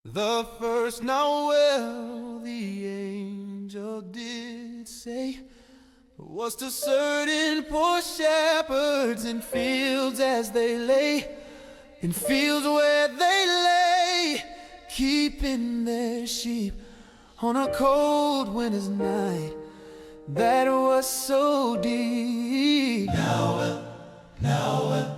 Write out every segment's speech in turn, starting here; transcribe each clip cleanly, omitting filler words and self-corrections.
The first Noel the angel did say was to certain poor shepherds in fields as they lay, in fields where they lay, keeping their sheep on a cold winter's night that was so deep. Noel, Noel,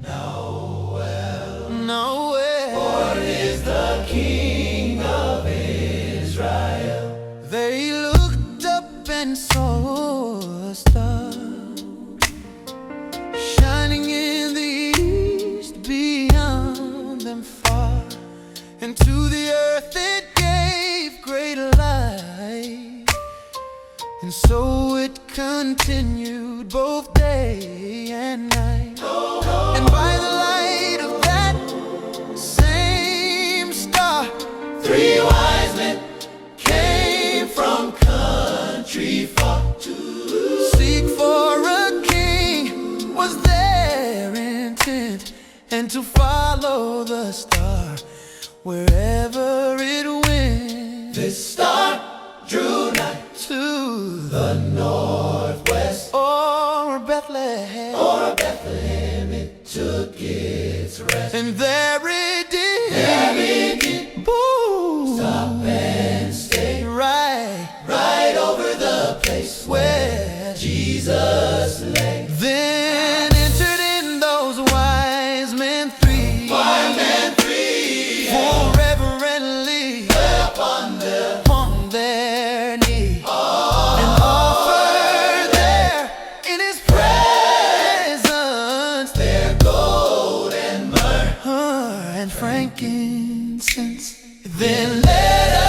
Noel, Noel, born is the King of Israel. They looked up and saw a star shining in the east beyond them far, and to the earth it gave great light, and so it continued both day and night. And by the light of that same star, three wise men came from country far to seek for a king, was their intent, and to follow the star wherever it went. This star drew nigh to the northwest, or Bethlehem it took its rest. And there it did, boom, stop and stay, right over the place where Jesus lay. Then entered in those wise men three, for reverently upon their knees, and offered there in his presence their gold and myrrh and frankincense. Then let us